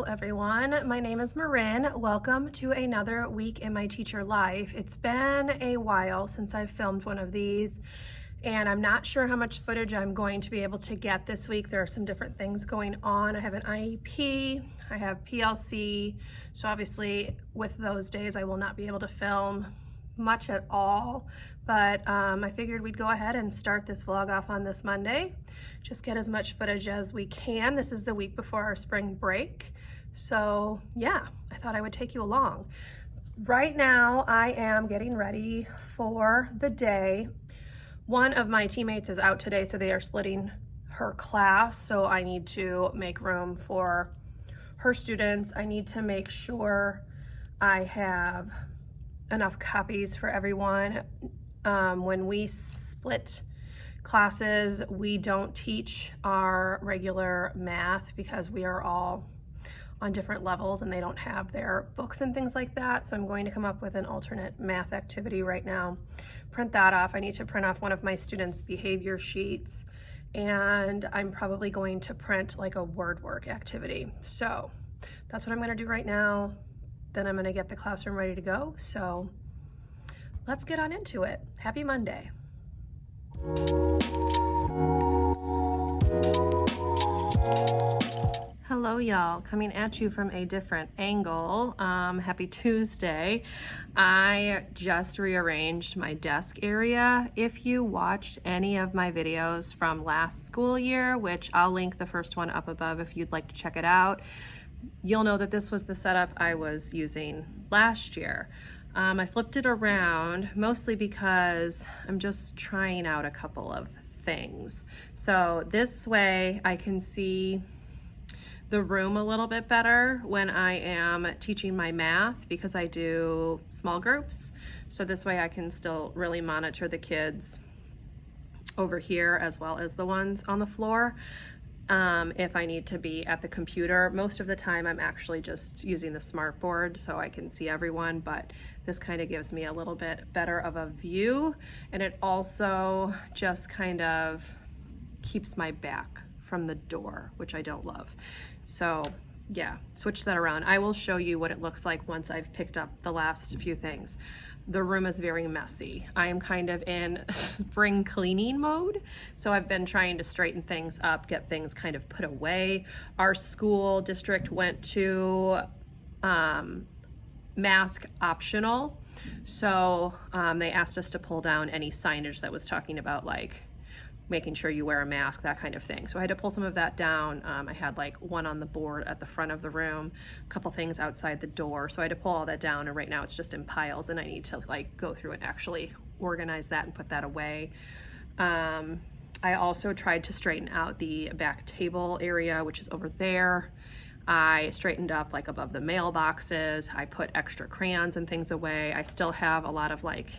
Hello everyone, my name is Marin. Welcome to another week in my teacher life. It's been a while since I've filmed one of these and I'm not sure how much footage I'm going to be able to get this week. There are some different things going on. I have an IEP, I have PLC, so obviously with those days I will not be able to film much at all, but I figured we'd go ahead and start this vlog off on this Monday. Just get as much footage as we can. This is the week before our spring break, so yeah, I thought I would take you along. Right now I am getting ready for the day. One of my teammates is out today, so they are splitting her class, so I need to make room for her students. I need to make sure I have enough copies for everyone. When we split classes, we don't teach our regular math because we are all on different levels and they don't have their books and things like that. So I'm going to come up with an alternate math activity right now. Print that off. I need to print off one of my students' behavior sheets, and I'm probably going to print like a word work activity. So that's what I'm gonna do right now. Then I'm gonna get the classroom ready to go. So let's get on into it. Happy Monday. Hello y'all, coming at you from a different angle. Happy Tuesday. I just rearranged my desk area. If you watched any of my videos from last school year, which I'll link the first one up above if you'd like to check it out, you'll know that this was the setup I was using last year. I flipped it around mostly because I'm just trying out a couple of things. So this way I can see the room a little bit better when I am teaching my math, because I do small groups. So this way I can still really monitor the kids over here as well as the ones on the floor. If I need to be at the computer, most of the time I'm actually just using the smart board so I can see everyone, but this kind of gives me a little bit better of a view, and it also just kind of keeps my back from the door, which I don't love. So yeah, switch that around. I will show you what it looks like once I've picked up the last few things. The room is very messy. I am kind of in spring cleaning mode, so I've been trying to straighten things up, get things kind of put away. Our school district went to mask optional, so they asked us to pull down any signage that was talking about like making sure you wear a mask, that kind of thing. So I had to pull some of that down. I had like one on the board at the front of the room, a couple things outside the door. So I had to pull all that down, and right now it's just in piles, and I need to like go through and actually organize that and put that away. I also tried to straighten out the back table area, which is over there. I straightened up like above the mailboxes. I put extra crayons and things away. I still have a lot of like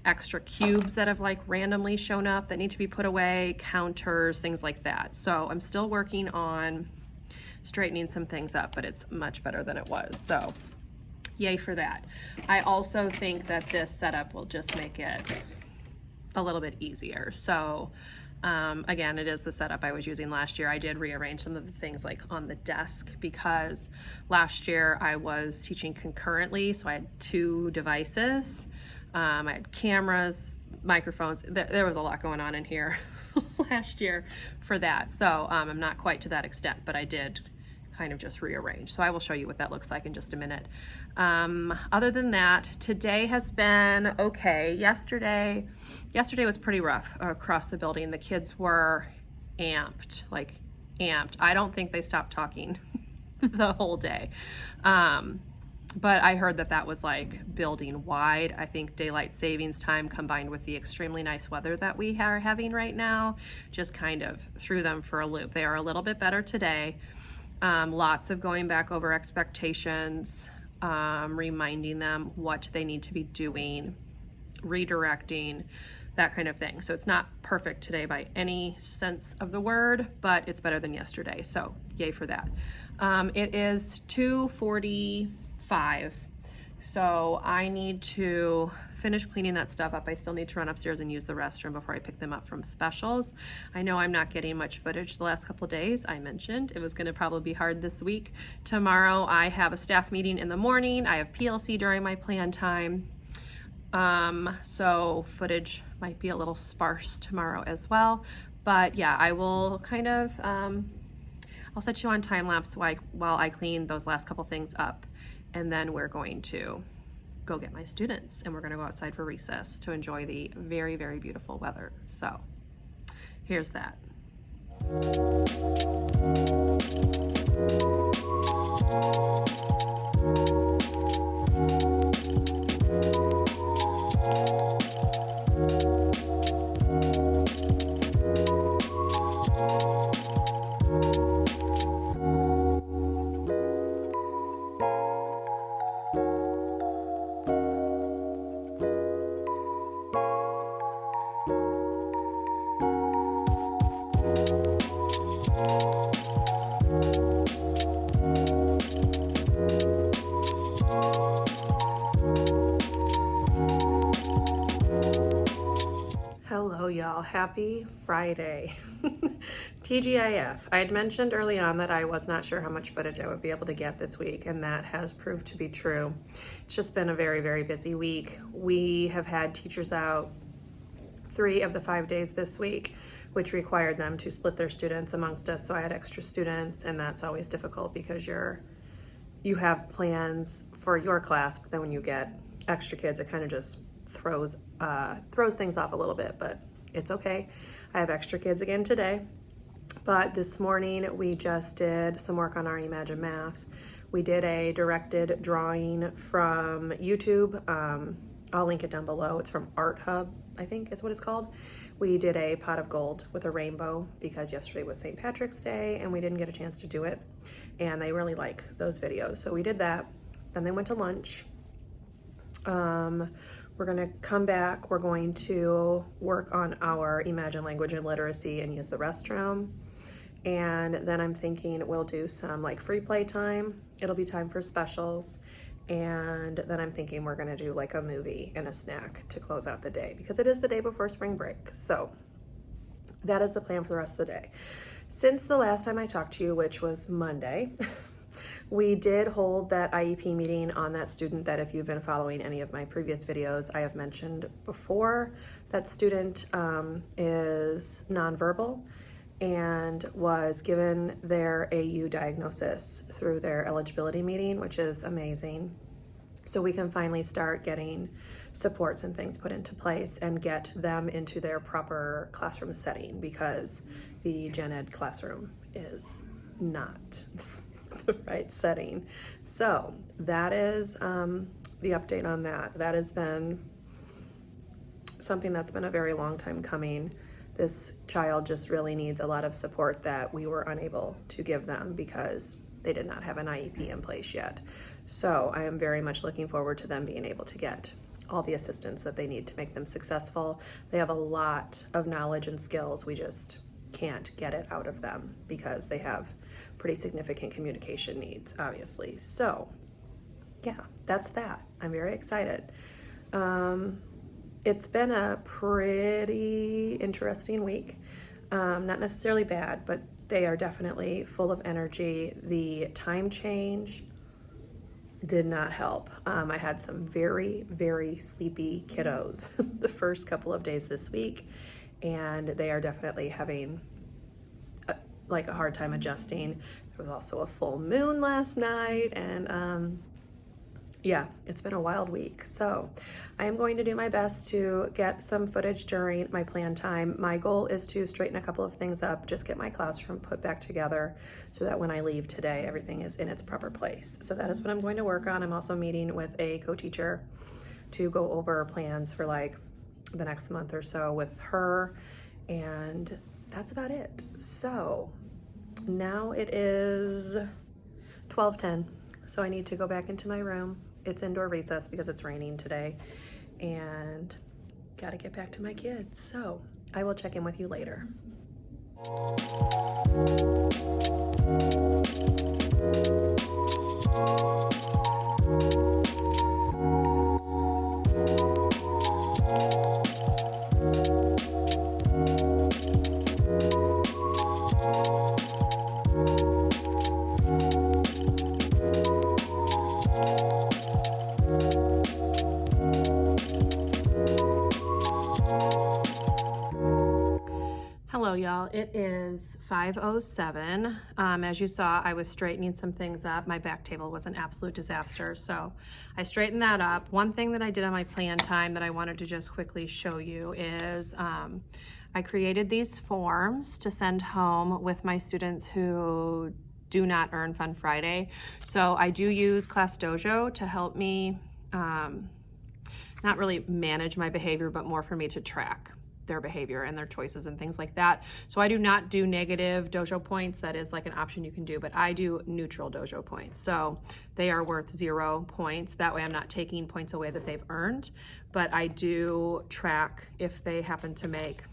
extra cubes that have like randomly shown up that need to be put away, counters, things like that. So I'm still working on straightening some things up, but it's much better than it was. So yay for that. I also think that this setup will just make it a little bit easier. So again, it is the setup I was using last year. I did rearrange some of the things like on the desk because last year I was teaching concurrently, so I had two devices. I had cameras, microphones. There was a lot going on in here last year for that. So I'm not quite to that extent, but I did kind of just rearrange. So I will show you what that looks like in just a minute. Other than that, today has been okay. Yesterday was pretty rough across the building. The kids were amped. I don't think they stopped talking the whole day. But I heard that was like building wide. I think daylight savings time combined with the extremely nice weather that we are having right now just kind of threw them for a loop. They are a little bit better today. Lots of going back over expectations, reminding them what they need to be doing, redirecting, that kind of thing. So it's not perfect today by any sense of the word, but it's better than yesterday. So yay for that. It is 2:45 So I need to finish cleaning that stuff up. I still need to run upstairs and use the restroom before I pick them up from specials. I know I'm not getting much footage the last couple of days. I mentioned it was going to probably be hard this week. Tomorrow I have a staff meeting in the morning. I have PLC during my plan time. So footage might be a little sparse tomorrow as well. But yeah, I will kind of, I'll set you on time lapse while I clean those last couple things up. And then we're going to go get my students and we're going to go outside for recess to enjoy the very, very beautiful weather. So here's that. Hello y'all, happy Friday. TGIF. I had mentioned early on that I was not sure how much footage I would be able to get this week, and that has proved to be true. It's just been a very, very busy week. We have had teachers out 3 of the 5 days this week, which required them to split their students amongst us. So I had extra students, and that's always difficult because you have plans for your class, but then when you get extra kids, it kind of just throws things off a little bit, but it's okay. I have extra kids again today. But this morning we just did some work on our Imagine Math. We did a directed drawing from YouTube. I'll link it down below. It's from Art Hub, I think is what it's called. We did a pot of gold with a rainbow because yesterday was St. Patrick's Day and we didn't get a chance to do it. And they really like those videos. So we did that. Then they went to lunch. We're gonna come back. We're going to work on our Imagine Language and Literacy and use the restroom. And then I'm thinking we'll do some like free play time. It'll be time for specials. And then I'm thinking we're gonna do like a movie and a snack to close out the day because it is the day before spring break. So that is the plan for the rest of the day. Since the last time I talked to you, which was Monday, we did hold that IEP meeting on that student that if you've been following any of my previous videos, I have mentioned before. That student is nonverbal and was given their AU diagnosis through their eligibility meeting, which is amazing. So we can finally start getting supports and things put into place and get them into their proper classroom setting because the gen ed classroom is not the right setting. So that is the update on that. That has been something that's been a very long time coming. This child just really needs a lot of support that we were unable to give them because they did not have an IEP in place yet. So I am very much looking forward to them being able to get all the assistance that they need to make them successful. They have a lot of knowledge and skills. We just can't get it out of them because they have pretty significant communication needs, obviously. So yeah, that's that. I'm very excited. It's been a pretty interesting week. Not necessarily bad, but they are definitely full of energy. The time change did not help. I had some very, very sleepy kiddos the first couple of days this week, and they are definitely having a hard time adjusting. There was also a full moon last night, and yeah, it's been a wild week. So I am going to do my best to get some footage during my plan time. My goal is to straighten a couple of things up, just get my classroom put back together so that when I leave today, everything is in its proper place. So that is what I'm going to work on. I'm also meeting with a co-teacher to go over plans for like the next month or so with her, and that's about it. So now it is 12:10, so I need to go back into my room. It's indoor recess because it's raining today, and gotta get back to my kids. So I will check in with you later. it is 5:07. As you saw, I was straightening some things up. My back table was an absolute disaster, so I straightened that up. One thing that I did on my plan time that I wanted to just quickly show you is I created these forms to send home with my students who do not earn Fun Friday. So I do use Class Dojo to help me not really manage my behavior, but more for me to track their behavior and their choices and things like that. So I do not do negative dojo points. That is like an option you can do, but I do neutral dojo points. So they are worth 0 points. That way I'm not taking points away that they've earned, but I do track if they happen to make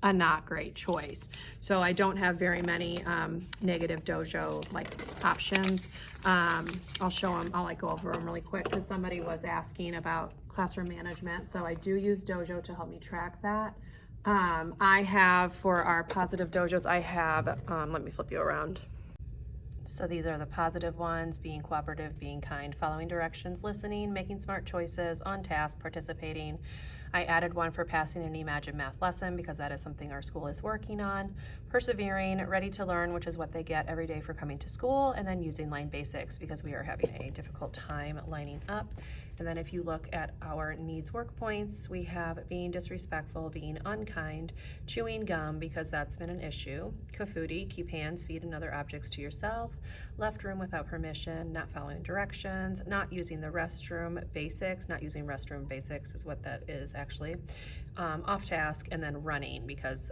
a not great choice. So I don't have very many negative dojo like options. I'll show them, I'll like go over them really quick because somebody was asking about classroom management. So I do use dojo to help me track that. I have, for our positive dojos, I have, let me flip you around. So these are the positive ones: being cooperative, being kind, following directions, listening, making smart choices, on task, participating. I added one for passing an Imagine math lesson because that is something our school is working on. Persevering, ready to learn, which is what they get every day for coming to school, and then using line basics because we are having a difficult time lining up. And then if you look at our needs work points, we have being disrespectful, being unkind, chewing gum because that's been an issue, kafudi, keep hands, feet, and other objects to yourself, left room without permission, not following directions, not using the restroom basics, not using restroom basics is what that is actually, off task, and then running because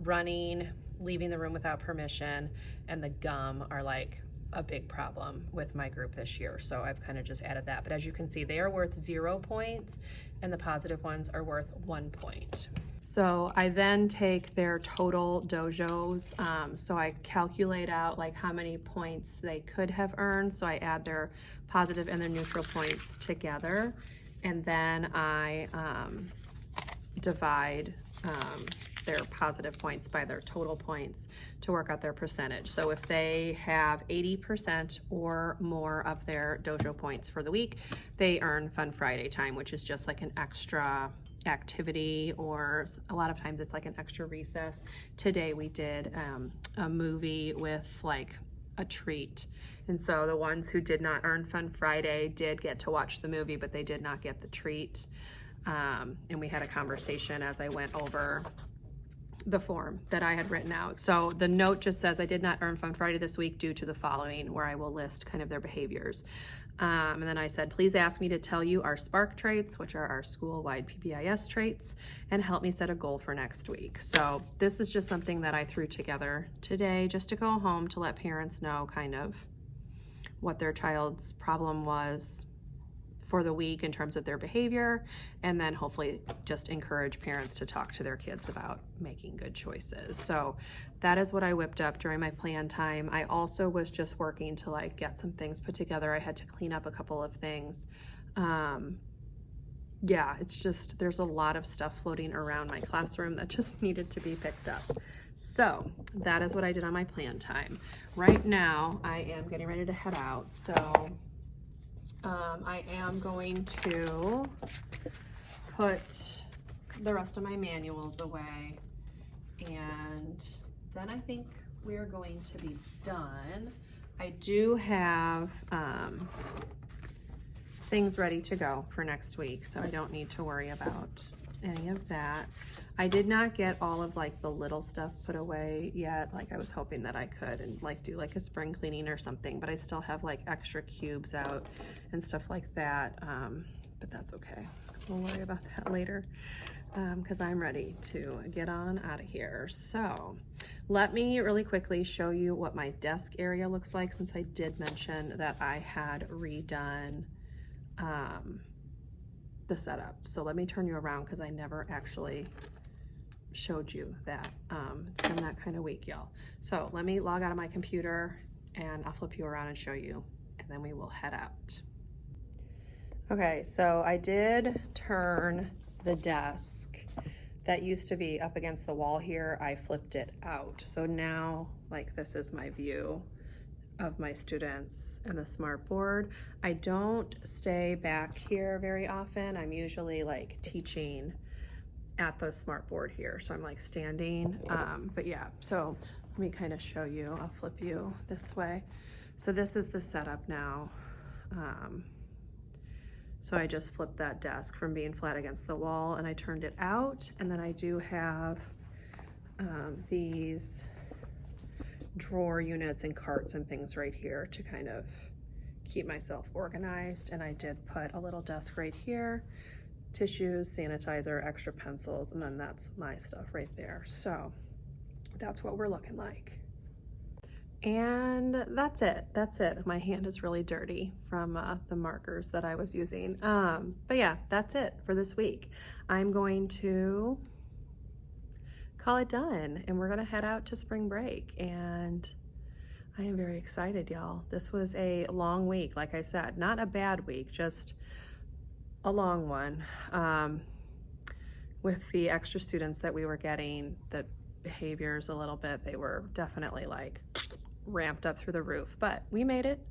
running, leaving the room without permission, and the gum are like a big problem with my group this year. So I've kind of just added that. But as you can see, they are worth 0 points and the positive ones are worth 1 point. So I then take their total dojos. So I calculate out like how many points they could have earned. So I add their positive and their neutral points together. And then I divide their positive points by their total points to work out their percentage. So if they have 80% or more of their dojo points for the week, they earn Fun Friday time, which is just like an extra activity, or a lot of times it's like an extra recess. Today we did a movie with like a treat. And so the ones who did not earn Fun Friday did get to watch the movie, but they did not get the treat. And we had a conversation as I went over the form that I had written out. So the note just says, I did not earn Fun Friday this week due to the following, where I will list kind of their behaviors. And then I said, please ask me to tell you our SPARK traits, which are our school-wide PBIS traits, and help me set a goal for next week. So this is just something that I threw together today just to go home to let parents know kind of what their child's problem was for the week in terms of their behavior, and then hopefully just encourage parents to talk to their kids about making good choices. So that is what I whipped up during my plan time. I also was just working to like get some things put together. I had to clean up a couple of things. Yeah, it's just, there's a lot of stuff floating around my classroom that just needed to be picked up. So that is what I did on my plan time. Right now I am getting ready to head out. So I am going to put the rest of my manuals away, and then I think we are going to be done. I do have things ready to go for next week, so I don't need to worry about any of that. I did not get all of like the little stuff put away yet. Like I was hoping that I could and like do like a spring cleaning or something, but I still have like extra cubes out and stuff like that. But that's okay. We'll worry about that later because I'm ready to get on out of here. So let me really quickly show you what my desk area looks like, since I did mention that I had redone the setup. So let me turn you around because I never actually showed you that. It's been that kind of week, y'all. So let me log out of my computer and I'll flip you around and show you, and then we will head out. Okay, so I did turn the desk that used to be up against the wall here. I flipped it out. So now like this is my view of my students and the smart board. I don't stay back here very often. I'm usually like teaching at the smart board here. So I'm like standing, but yeah, so let me kind of show you, I'll flip you this way. So this is the setup now. So I just flipped that desk from being flat against the wall and I turned it out. And then I do have these drawer units and carts and things right here to kind of keep myself organized. And I did put a little desk right here, tissues, sanitizer, extra pencils, and then that's my stuff right there. So that's what we're looking like. And that's it. My hand is really dirty from the markers that I was using. But yeah, that's it for this week. I'm going to call it done and we're gonna head out to spring break. And I am very excited, y'all. This was a long week, like I said, not a bad week, just a long one. With the extra students that we were getting, the behaviors a little bit, they were definitely like ramped up through the roof, but we made it.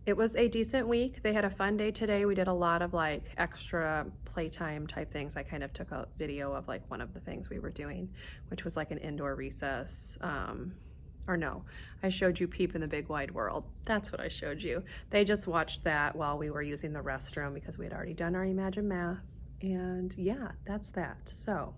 It was a decent week. They had a fun day today. We did a lot of like extra playtime type things. I kind of took a video of like one of the things we were doing, which was like an indoor recess. Or no, I showed you Peep in the Big Wide World. That's what I showed you. They just watched that while we were using the restroom because we had already done our Imagine Math. And yeah, that's that. So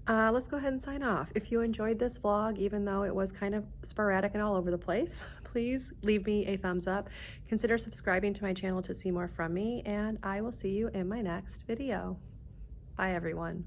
let's go ahead and sign off. If you enjoyed this vlog, even though it was kind of sporadic and all over the place, please leave me a thumbs up. Consider subscribing to my channel to see more from me, and I will see you in my next video. Bye, everyone.